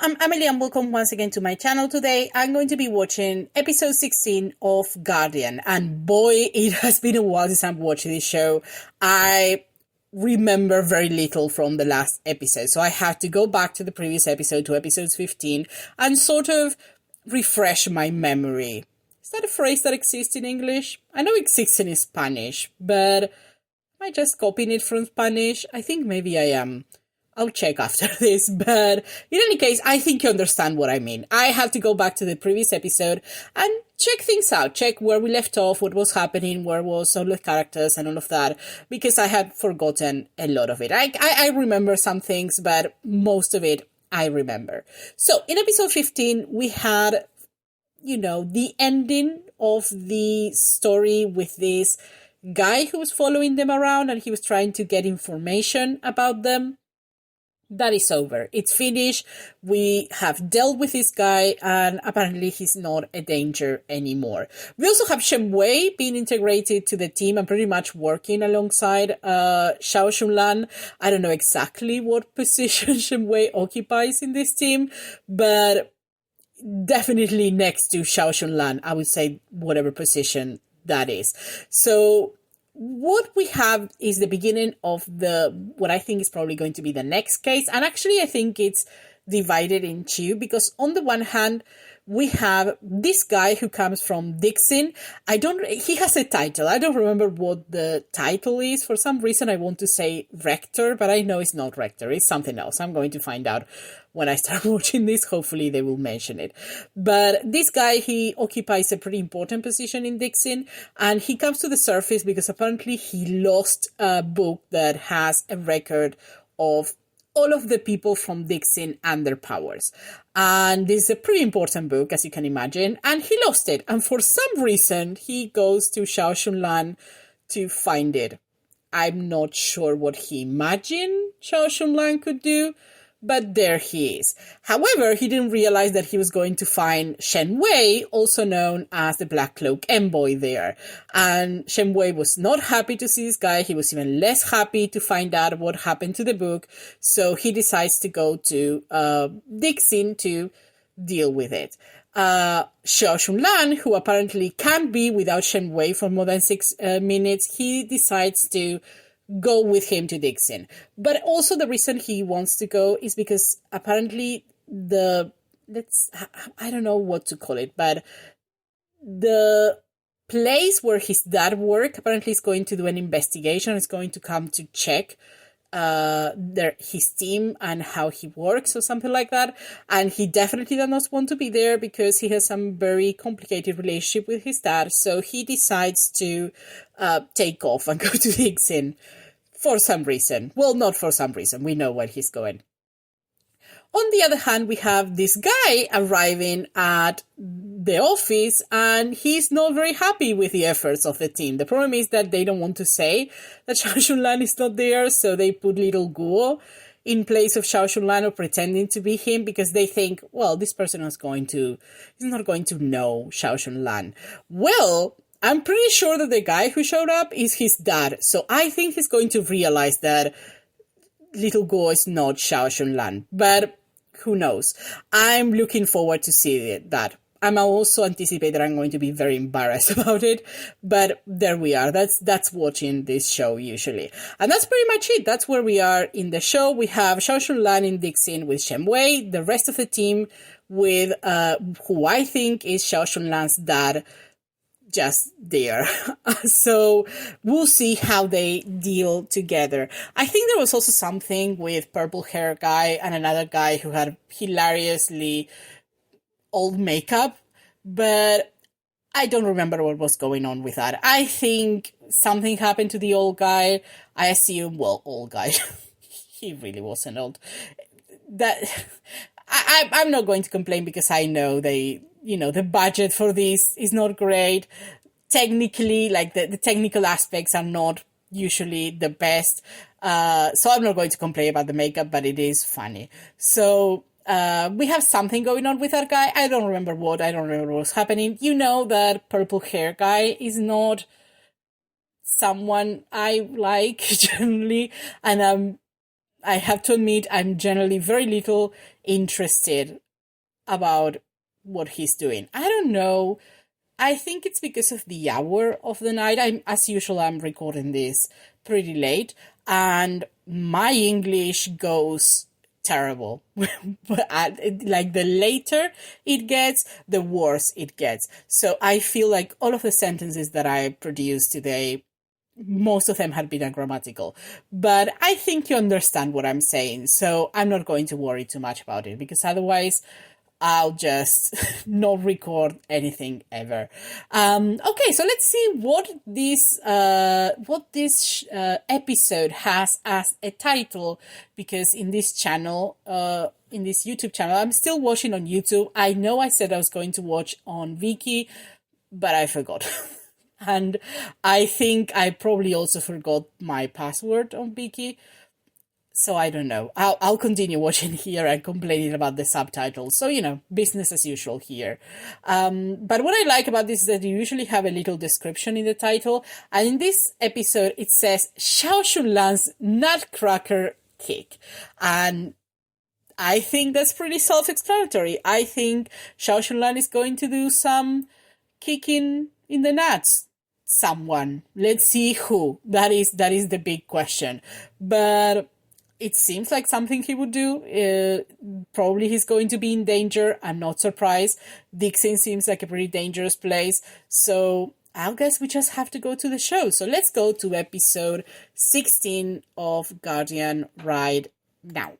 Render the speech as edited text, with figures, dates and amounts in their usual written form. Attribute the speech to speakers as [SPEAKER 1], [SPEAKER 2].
[SPEAKER 1] I'm Emily and welcome once again to my channel. Today I'm going to be watching episode 16 of Guardian, and boy, it has been a while since I've watched this show. I remember very little from the last episode, so I had to go back to the previous episode, to episode 15, and sort of refresh my memory. Is that a phrase that exists in English? I know it exists in Spanish, but am I just copying it from Spanish? I think maybe I am. I'll check after this, but in any case, I think you understand what I mean. I had to go back to the previous episode and check things out, check where we left off, what was happening, where was all the characters and all of that, because I had forgotten a lot of it. I remember some things, but most of it I remember. So in episode 15, we had, the ending of the story with this guy who was following them around and he was trying to get information about them. That is over. It's finished. We have dealt with this guy and apparently he's not a danger anymore. We also have Shen Wei being integrated to the team and pretty much working alongside ZHAO Yunlan. I don't know exactly what position Shen Wei occupies in this team, but definitely next to ZHAO Yunlan, I would say whatever position that is. So what we have is the beginning of what I think is probably going to be the next case. And actually, I think it's divided in two because on the one hand, we have this guy who comes from Dixing. He has a title. I don't remember what the title is. For some reason, I want to say Rector, but I know it's not Rector. It's something else. I'm going to find out when I start watching this. Hopefully they will mention it. But this guy, he occupies a pretty important position in Dixing, and he comes to the surface because apparently he lost a book that has a record of all of the people from Dixing and their powers. And this is a pretty important book, as you can imagine, and he lost it. And for some reason, he goes to ZHAO Yunlan to find it. I'm not sure what he imagined ZHAO Yunlan could do, but there he is. However, he didn't realize that he was going to find Shen Wei, also known as the Black Cloak Envoy, there. And Shen Wei was not happy to see this guy. He was even less happy to find out what happened to the book. So he decides to go to Dixing to deal with it. ZHAO Yunlan, who apparently can't be without Shen Wei for more than 6 minutes, he decides to go with him to Dixing. But also the reason he wants to go is because apparently I don't know what to call it, but the place where his dad worked apparently is going to do an investigation. It's going to come to check his team and how he works or something like that. And he definitely does not want to be there because he has some very complicated relationship with his dad. So he decides to take off and go to Dixing for some reason. Well, not for some reason. We know where he's going. On the other hand, we have this guy arriving at the office and he's not very happy with the efforts of the team. The problem is that they don't want to say that ZHAO Yunlan is not there, so they put little Guo in place of ZHAO Yunlan or pretending to be him because they think, well, this person is not going to know ZHAO Yunlan. Well, I'm pretty sure that the guy who showed up is his dad, so I think he's going to realize that little Guo is not ZHAO Yunlan, but who knows? I'm looking forward to seeing that. I'm also anticipate that I'm going to be very embarrassed about it, but there we are. That's watching this show usually. And that's pretty much it. That's where we are in the show. We have ZHAO Yunlan in Dixing with Shen Wei, the rest of the team with who I think is ZHAO Yunlan's dad, just there. So we'll see how they deal together. I think there was also something with purple hair guy and another guy who had hilariously old makeup, but I don't remember what was going on with that. I think something happened to the old guy. I assume, old guy. He really wasn't old. I'm not going to complain because I know the budget for this is not great. Technically, like the technical aspects are not usually the best. So I'm not going to complain about the makeup, but it is funny. So we have something going on with that guy. I don't remember what. I don't remember what's happening. You know that purple hair guy is not someone I like generally, and I have to admit I'm generally very little interested about what he's doing. I don't know. I think it's because of the hour of the night. As usual, I'm recording this pretty late, and my English goes terrible. But like the later it gets, the worse it gets. So I feel like all of the sentences that I produced today, most of them had been ungrammatical. But I think you understand what I'm saying, so I'm not going to worry too much about it, because otherwise I'll just not record anything ever. Okay, so let's see what this episode has as a title, because in this channel, in this YouTube channel, I'm still watching on YouTube. I know I said I was going to watch on Viki, but I forgot. And I think I probably also forgot my password on Viki. So I don't know. I'll continue watching here and complaining about the subtitles. So, business as usual here. But what I like about this is that you usually have a little description in the title. And in this episode, it says ZHAO YUNLAN'S Nutcracker Kick. And I think that's pretty self-explanatory. I think ZHAO YUNLAN is going to do some kicking in the nuts. Someone. Let's see who. That is the big question. But it seems like something he would do. Probably he's going to be in danger. I'm not surprised. Dixing seems like a pretty dangerous place. So I guess we just have to go to the show. So let's go to episode 16 of Guardian right now.